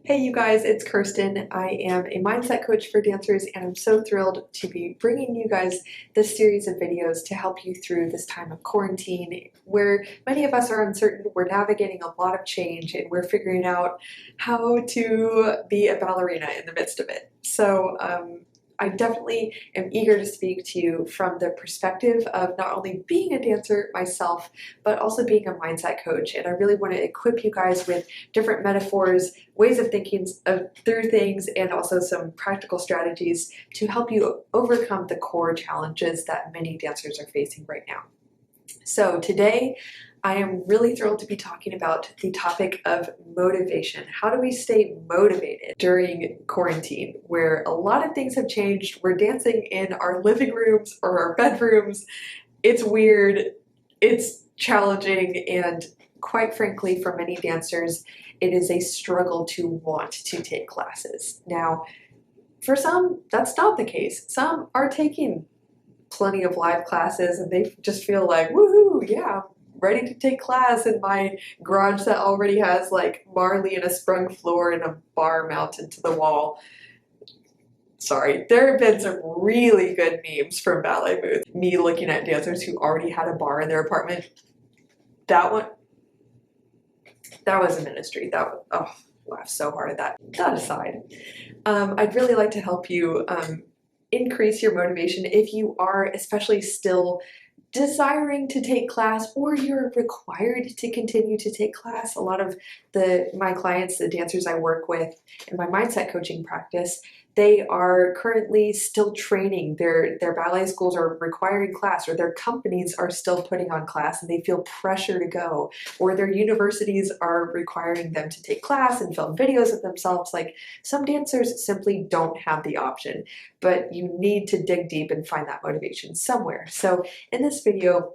Hey you guys, it's Kirsten. I am a mindset coach for dancers and I'm so thrilled to be bringing you guys this series of videos to help you through this time of quarantine where many of us are uncertain, we're navigating a lot of change and we're figuring out how to be a ballerina in the midst of it. So I definitely am eager to speak to you from the perspective of not only being a dancer myself, but also being a mindset coach. And I really want to equip you guys with different metaphors, ways of thinking through things, and also some practical strategies to help you overcome the core challenges that many dancers are facing right now. So today, I am really thrilled to be talking about the topic of motivation. How do we stay motivated during quarantine, where a lot of things have changed? We're dancing in our living rooms or our bedrooms. It's weird, it's challenging, and quite frankly, for many dancers, it is a struggle to want to take classes. Now, for some, that's not the case. Some are taking plenty of live classes and they just feel like, woohoo, yeah, I'm ready to take class in my garage that already has like Marley and a sprung floor and a bar mounted to the wall. Sorry, there have been some really good memes from Ballet Booth. Me looking at dancers who already had a bar in their apartment. That one, that was a ministry. That was, oh, laughed so hard at that. That aside, I'd really like to help you increase your motivation if you are especially still desiring to take class or you're required to continue to take class. A lot of my clients, the dancers I work with in my mindset coaching practice, they are currently still training. Their ballet schools are requiring class, or their companies are still putting on class and they feel pressure to go, or their universities are requiring them to take class and film videos of themselves. Like, some dancers simply don't have the option, but you need to dig deep and find that motivation somewhere. So in this video,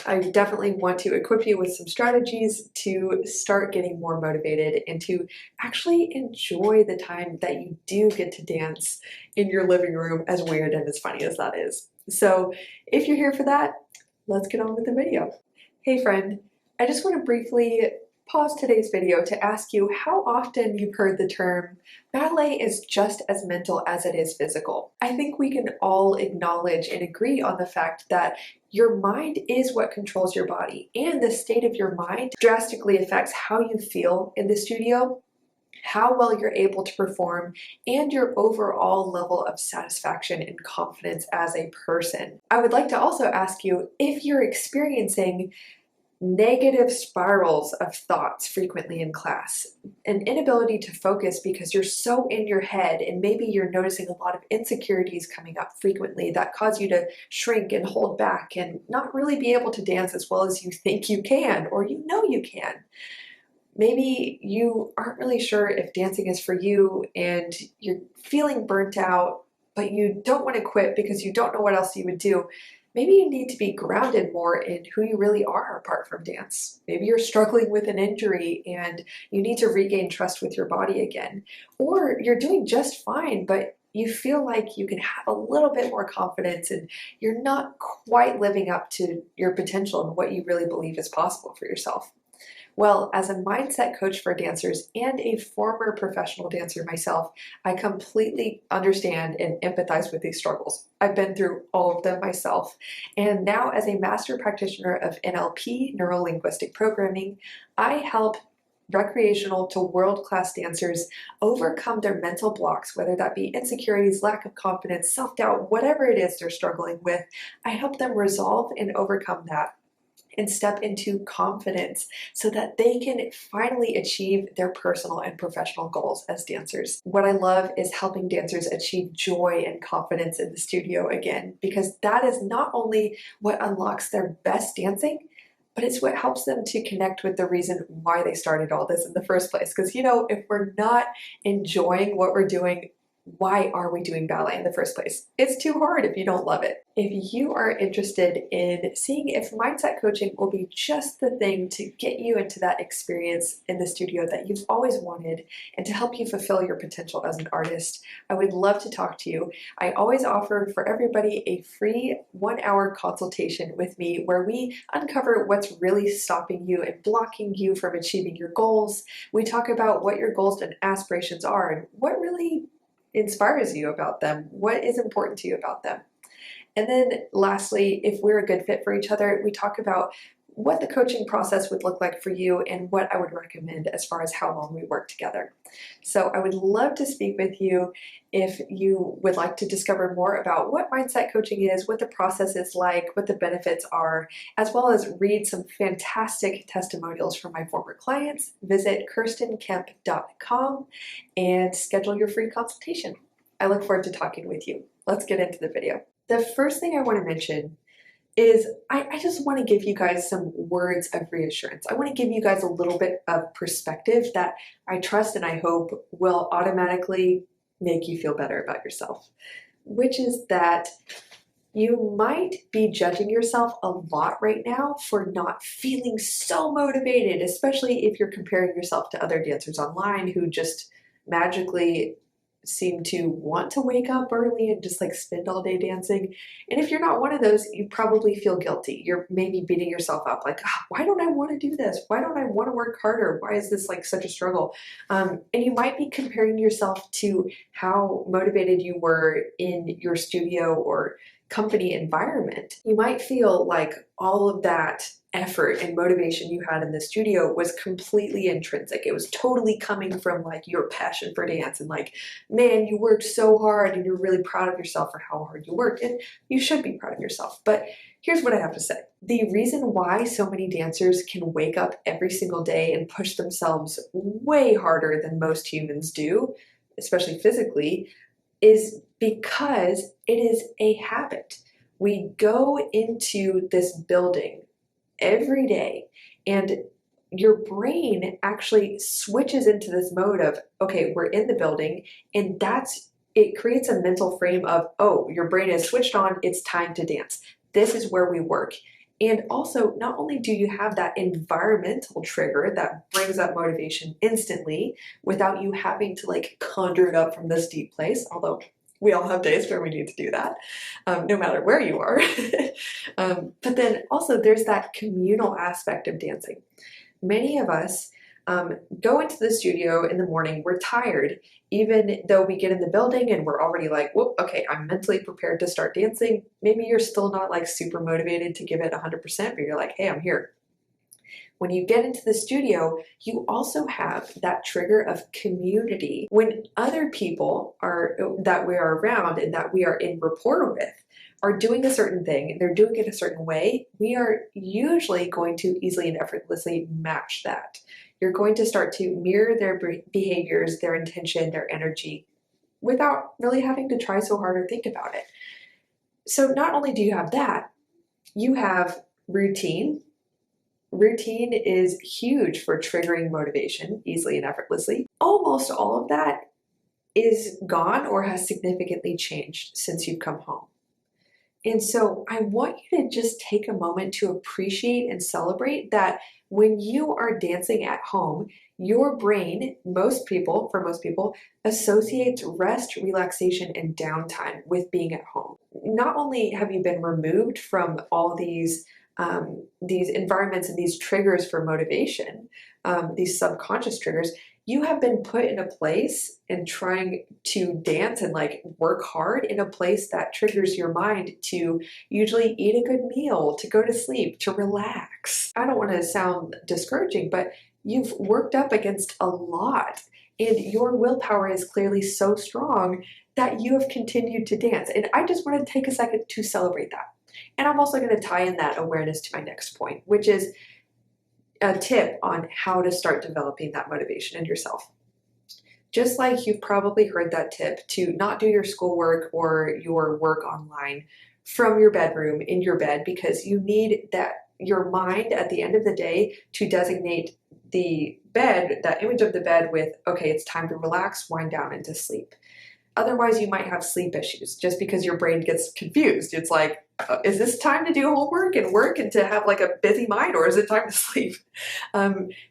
I definitely want to equip you with some strategies to start getting more motivated and to actually enjoy the time that you do get to dance in your living room, as weird and as funny as that is. So if you're here for that, let's get on with the video. Hey friend, I just want to briefly pause today's video to ask you how often you've heard the term ballet is just as mental as it is physical. I think we can all acknowledge and agree on the fact that your mind is what controls your body, and the state of your mind drastically affects how you feel in the studio, how well you're able to perform, and your overall level of satisfaction and confidence as a person. I would like to also ask you if you're experiencing negative spirals of thoughts frequently in class, an inability to focus because you're so in your head, and maybe you're noticing a lot of insecurities coming up frequently that cause you to shrink and hold back and not really be able to dance as well as you think you can, or you know you can. Maybe you aren't really sure if dancing is for you and you're feeling burnt out, but you don't want to quit because you don't know what else you would do. Maybe you need to be grounded more in who you really are apart from dance. Maybe you're struggling with an injury and you need to regain trust with your body again. Or you're doing just fine, but you feel like you can have a little bit more confidence and you're not quite living up to your potential and what you really believe is possible for yourself. Well, as a mindset coach for dancers and a former professional dancer myself, I completely understand and empathize with these struggles. I've been through all of them myself. And now, as a master practitioner of NLP, neuro-linguistic programming, I help recreational to world-class dancers overcome their mental blocks, whether that be insecurities, lack of confidence, self-doubt, whatever it is they're struggling with. I help them resolve and overcome that and step into confidence so that they can finally achieve their personal and professional goals as dancers. What I love is helping dancers achieve joy and confidence in the studio again, because that is not only what unlocks their best dancing, but it's what helps them to connect with the reason why they started all this in the first place. Because, you know, if we're not enjoying what we're doing, why are we doing ballet in the first place? It's too hard if you don't love it. If you are interested in seeing if mindset coaching will be just the thing to get you into that experience in the studio that you've always wanted and to help you fulfill your potential as an artist, I would love to talk to you. I always offer for everybody a free 1-hour consultation with me where we uncover what's really stopping you and blocking you from achieving your goals. We talk about what your goals and aspirations are and what really inspires you about them, what is important to you about them. And then lastly, if we're a good fit for each other, we talk about what the coaching process would look like for you and what I would recommend as far as how long we work together. So I would love to speak with you if you would like to discover more about what mindset coaching is, what the process is like, what the benefits are, as well as read some fantastic testimonials from my former clients. Visit kirstenkemp.com and schedule your free consultation. I look forward to talking with you. Let's get into the video. The first thing I want to mention is I just want to give you guys some words of reassurance. I want to give you guys a little bit of perspective that I trust and I hope will automatically make you feel better about yourself, which is that you might be judging yourself a lot right now for not feeling so motivated, especially if you're comparing yourself to other dancers online who just magically seem to want to wake up early and just like spend all day dancing. And if you're not one of those, you probably feel guilty. You're maybe beating yourself up like, why don't I want to do this? Why don't I want to work harder? Why is this like such a struggle? And you might be comparing yourself to how motivated you were in your studio or company environment. You might feel like all of that effort and motivation you had in the studio was completely intrinsic. It was totally coming from like your passion for dance and like, man, you worked so hard and you're really proud of yourself for how hard you worked, and you should be proud of yourself. But here's what I have to say. The reason why so many dancers can wake up every single day and push themselves way harder than most humans do, especially physically, is because it is a habit. We go into this building every day and your brain actually switches into this mode of, okay, we're in the building, and it creates a mental frame of, oh, your brain is switched on, it's time to dance. This is where we work. And also, not only do you have that environmental trigger that brings up motivation instantly without you having to like conjure it up from this deep place, although we all have days where we need to do that, no matter where you are. But then also there's that communal aspect of dancing. Many of us go into the studio in the morning, we're tired, even though we get in the building and we're already like, whoop, okay, I'm mentally prepared to start dancing. Maybe you're still not like super motivated to give it 100%, but you're like, hey, I'm here. When you get into the studio, you also have that trigger of community. When other people that we are around and that we are in rapport with are doing a certain thing and they're doing it a certain way, we are usually going to easily and effortlessly match that. You're going to start to mirror their behaviors, their intention, their energy, without really having to try so hard or think about it. So not only do you have that, you have routine. Routine is huge for triggering motivation easily and effortlessly. Almost all of that is gone or has significantly changed since you've come home. And so I want you to just take a moment to appreciate and celebrate that when you are dancing at home, your brain, for most people, associates rest, relaxation, and downtime with being at home. Not only have you been removed from all these environments and these triggers for motivation, these subconscious triggers, you have been put in a place and trying to dance and like work hard in a place that triggers your mind to usually eat a good meal, to go to sleep, to relax. I don't want to sound discouraging, but you've worked up against a lot and your willpower is clearly so strong that you have continued to dance. And I just want to take a second to celebrate that. And I'm also going to tie in that awareness to my next point, which is a tip on how to start developing that motivation in yourself. Just like you've probably heard that tip to not do your schoolwork or your work online from your bedroom in your bed, because you need your mind at the end of the day to designate the bed, that image of the bed with, okay, it's time to relax, wind down, and to sleep. Otherwise, you might have sleep issues just because your brain gets confused. It's like, is this time to do homework and work and to have like a busy mind, or is it time to sleep?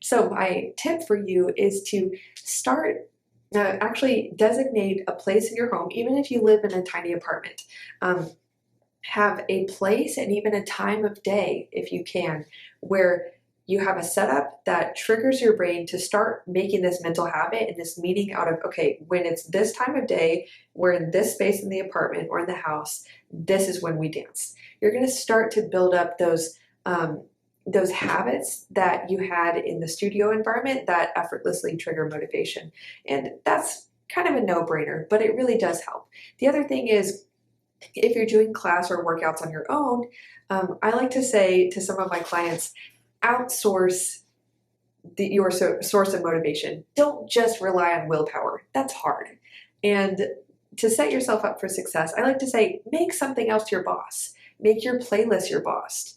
So my tip for you is to start actually designate a place in your home, even if you live in a tiny apartment. Have a place and even a time of day, if you can, where you have a setup that triggers your brain to start making this mental habit and this meaning out of, okay, when it's this time of day, we're in this space in the apartment or in the house, this is when we dance. You're going to start to build up those habits that you had in the studio environment that effortlessly trigger motivation. And that's kind of a no-brainer, but it really does help. The other thing is, if you're doing class or workouts on your own, I like to say to some of my clients, outsource your source of motivation. Don't just rely on willpower. That's hard. And to set yourself up for success, I like to say, make something else your boss. Make your playlist your boss.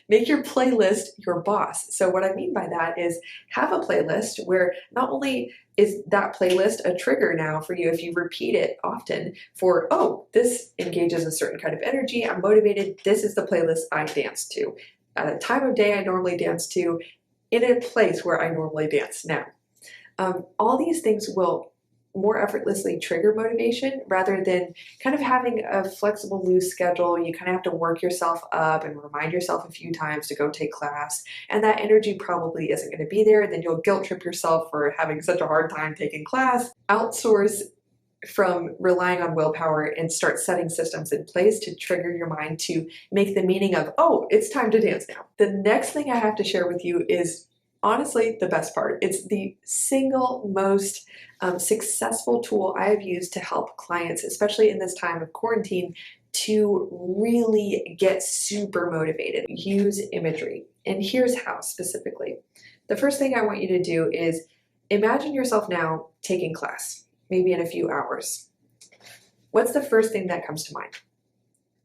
Make your playlist your boss. So what I mean by that is have a playlist where not only is that playlist a trigger now for you if you repeat it often for, oh, this engages a certain kind of energy, I'm motivated, this is the playlist I dance to. At a time of day I normally dance to, in a place where I normally dance now. All these things will more effortlessly trigger motivation rather than kind of having a flexible, loose schedule. You kind of have to work yourself up and remind yourself a few times to go take class, and that energy probably isn't going to be there. Then you'll guilt trip yourself for having such a hard time taking class. Outsource from relying on willpower and start setting systems in place to trigger your mind to make the meaning of, oh, it's time to dance now. The next thing I have to share with you is honestly the best part. It's the single most successful tool I have used to help clients, especially in this time of quarantine, to really get super motivated. Use imagery. And here's how specifically. The first thing I want you to do is imagine yourself now taking class, maybe in a few hours. What's the first thing that comes to mind?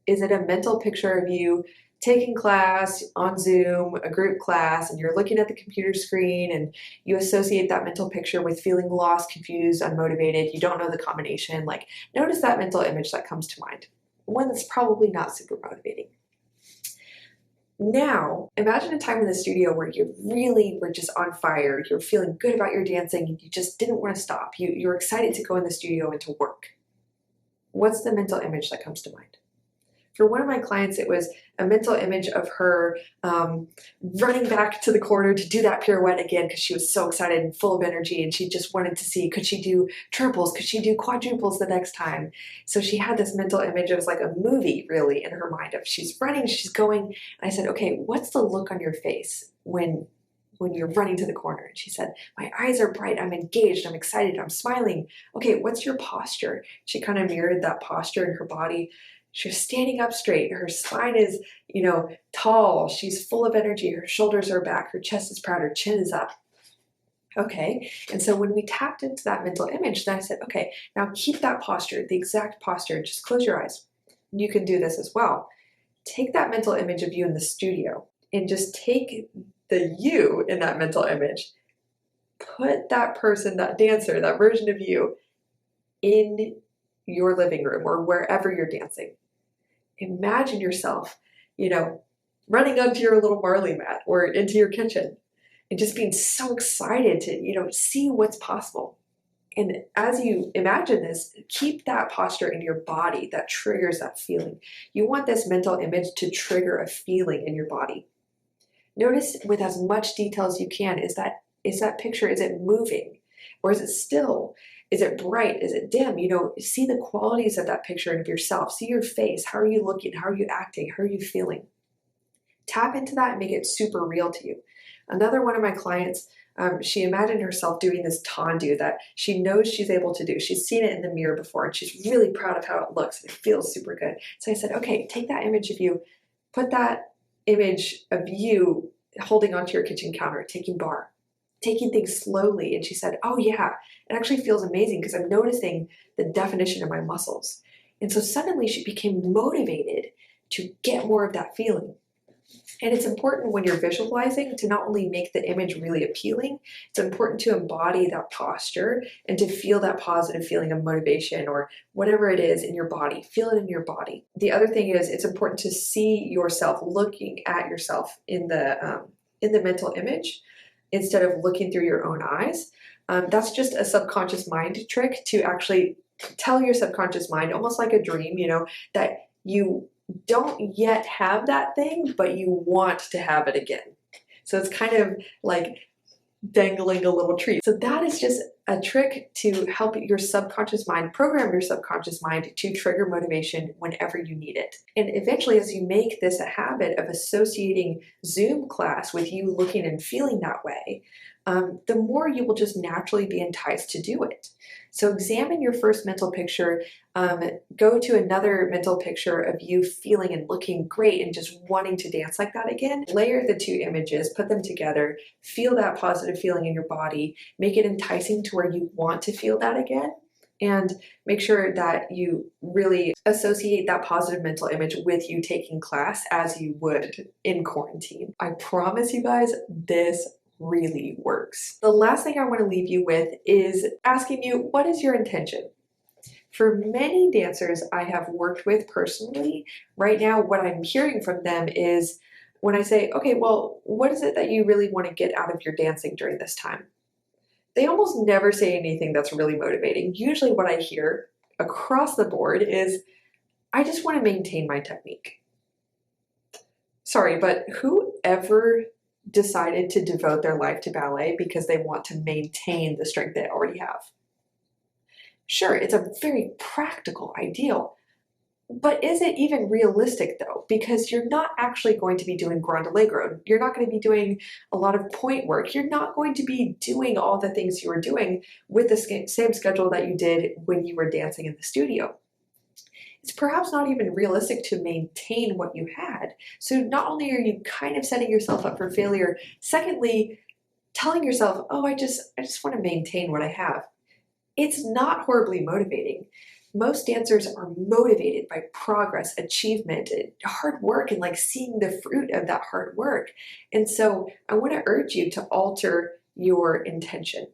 Is it a mental picture of you taking class on Zoom, a group class, and you're looking at the computer screen and you associate that mental picture with feeling lost, confused, unmotivated, you don't know the combination? Like, notice that mental image that comes to mind. One that's probably not super motivating. Now, imagine a time in the studio where you really were just on fire, you're feeling good about your dancing, and you just didn't want to stop. You're excited to go in the studio and to work. What's the mental image that comes to mind? For one of my clients, it was a mental image of her running back to the corner to do that pirouette again because she was so excited and full of energy, and she just wanted to see, could she do triples? Could she do quadruples the next time? So she had this mental image. It was like a movie really in her mind of she's running, she's going. And I said, okay, what's the look on your face when you're running to the corner? And she said, my eyes are bright, I'm engaged, I'm excited, I'm smiling. Okay, what's your posture? She kind of mirrored that posture in her body. She's standing up straight. Her spine is, tall. She's full of energy. Her shoulders are back. Her chest is proud. Her chin is up. Okay. And so when we tapped into that mental image, then I said, okay, now keep that posture, the exact posture. Just close your eyes. You can do this as well. Take that mental image of you in the studio and just take the you in that mental image. Put that person, that dancer, that version of you in your living room or wherever you're dancing. Imagine yourself, running onto your little Marley mat or into your kitchen and just being so excited to, see what's possible. And as you imagine this, keep that posture in your body that triggers that feeling. You want this mental image to trigger a feeling in your body. Notice with as much detail as you can, is that picture, is it moving or is it still? Is it bright? Is it dim? See the qualities of that picture and of yourself. See your face. How are you looking? How are you acting? How are you feeling? Tap into that and make it super real to you. Another one of my clients, she imagined herself doing this tendu that she knows she's able to do. She's seen it in the mirror before and she's really proud of how it looks. It feels super good. So I said, okay, take that image of you, put that image of you holding onto your kitchen counter, taking bar, taking things slowly. And she said, oh yeah, it actually feels amazing because I'm noticing the definition of my muscles. And so suddenly she became motivated to get more of that feeling. And it's important when you're visualizing to not only make the image really appealing, it's important to embody that posture and to feel that positive feeling of motivation or whatever it is in your body. Feel it in your body. The other thing is it's important to see yourself looking at yourself in the mental image instead of looking through your own eyes. That's just a subconscious mind trick to actually tell your subconscious mind, almost like a dream, that you don't yet have that thing, but you want to have it again. So it's kind of like dangling a little treat. So that is just a trick to help your subconscious mind, program your subconscious mind to trigger motivation whenever you need it. And eventually, as you make this a habit of associating Zoom class with you looking and feeling that way, the more you will just naturally be enticed to do it. So examine your first mental picture, go to another mental picture of you feeling and looking great and just wanting to dance like that again. Layer the two images, put them together, feel that positive feeling in your body, make it enticing to where you want to feel that again, and make sure that you really associate that positive mental image with you taking class as you would in quarantine. I promise you guys, this really works. The last thing I want to leave you with is asking you, what is your intention? For many dancers I have worked with personally, right now what I'm hearing from them is when I say, okay, well, what is it that you really want to get out of your dancing during this time? They almost never say anything that's really motivating. Usually what I hear across the board is, I just want to maintain my technique. Sorry, but whoever decided to devote their life to ballet because they want to maintain the strength they already have? Sure, it's a very practical ideal, but is it even realistic though? Because you're not actually going to be doing grand allegro. You're not going to be doing a lot of point work. You're not going to be doing all the things you were doing with the same schedule that you did when you were dancing in the studio. It's perhaps not even realistic to maintain what you had. So not only are you kind of setting yourself up for failure, secondly, telling yourself, oh, I just want to maintain what I have. It's not horribly motivating. Most dancers are motivated by progress, achievement, and hard work, and like seeing the fruit of that hard work. And so I want to urge you to alter your intention.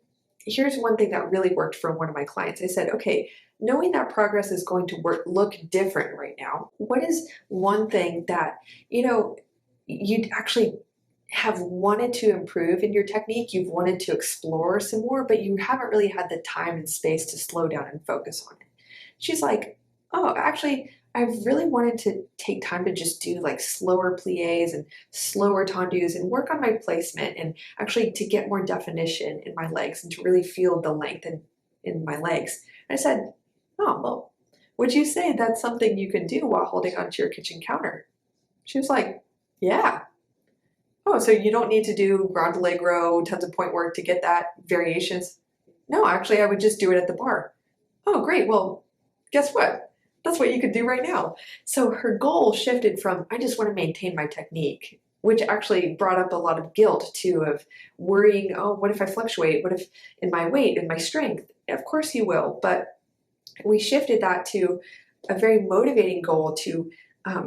Here's one thing that really worked for one of my clients. I said, okay, knowing that progress is going to look different right now, what is one thing that, you'd actually have wanted to improve in your technique, you've wanted to explore some more, but you haven't really had the time and space to slow down and focus on it? She's like, oh, actually, I've really wanted to take time to just do like slower pliés and slower tendus and work on my placement and actually to get more definition in my legs and to really feel the length in my legs. And I said, oh, well, would you say that's something you can do while holding onto your kitchen counter? She was like, yeah. Oh, so you don't need to do grand allegro, tons of point work to get that variations? No, actually, I would just do it at the bar. Oh, great. Well, guess what? That's what you could do right now. So her goal shifted from, I just want to maintain my technique, which actually brought up a lot of guilt too, of worrying, oh, what if I fluctuate? What if in my weight and my strength? Of course you will, but we shifted that to a very motivating goal to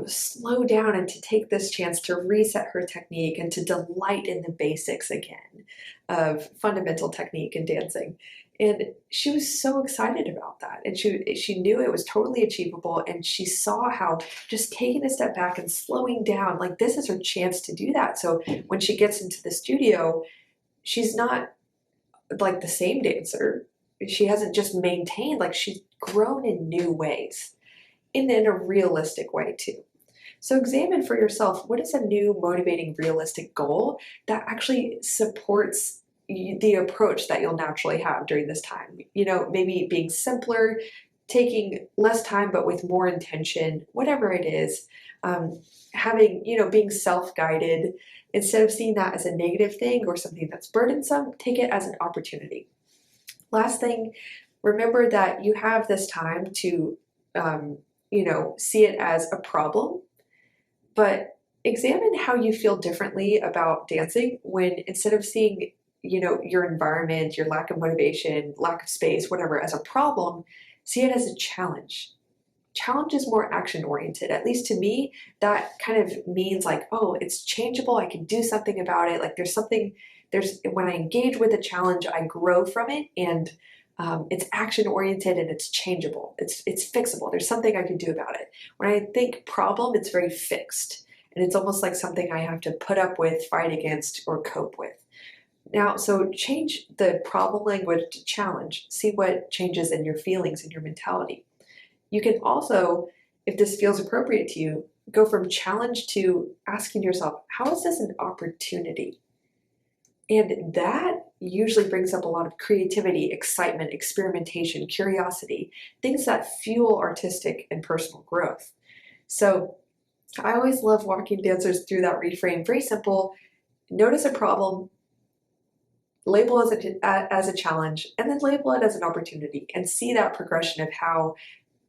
slow down and to take this chance to reset her technique and to delight in the basics again of fundamental technique and dancing. And she was so excited about that. And she knew it was totally achievable. And she saw how just taking a step back and slowing down, like this is her chance to do that. So when she gets into the studio, she's not like the same dancer. She hasn't just maintained, like she's grown in new ways. And in a realistic way too. So examine for yourself, what is a new, motivating, realistic goal that actually supports the approach that you'll naturally have during this time? Maybe being simpler, taking less time but with more intention, whatever it is. Being self-guided. Instead of seeing that as a negative thing or something that's burdensome, take it as an opportunity. Last thing, remember that you have this time to see it as a problem, but examine how you feel differently about dancing when instead of seeing, your environment, your lack of motivation, lack of space, whatever, as a problem, see it as a challenge. challenge is more action oriented. At least to me, that kind of means like, oh, it's changeable. I can do something about it. Like when I engage with a challenge, I grow from it, and it's action oriented and it's changeable. It's fixable. There's something I can do about it. When I think problem, it's very fixed, and it's almost like something I have to put up with, fight against, or cope with. Now, so change the problem language to challenge. See what changes in your feelings and your mentality. You can also, if this feels appropriate to you, go from challenge to asking yourself, how is this an opportunity? And that usually brings up a lot of creativity, excitement, experimentation, curiosity, things that fuel artistic and personal growth. So I always love walking dancers through that reframe. Very simple. Notice a problem, label as a challenge, and then label it as an opportunity, and see that progression of how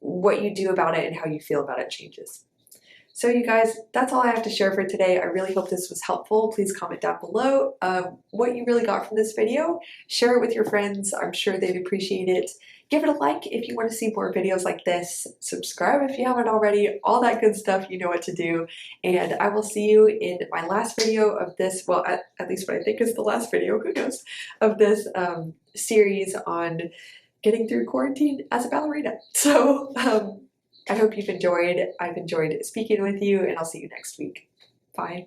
what you do about it and how you feel about it changes. So you guys, that's all I have to share for today. I really hope this was helpful. Please comment down below what you really got from this video. Share it with your friends. I'm sure they'd appreciate it. Give it a like if you want to see more videos like this. Subscribe if you haven't already. All that good stuff, you know what to do. And I will see you in my last video of this, well, at least what I think is the last video, who knows, of this series on getting through quarantine as a ballerina. So I hope you've enjoyed. I've enjoyed speaking with you, and I'll see you next week. Bye.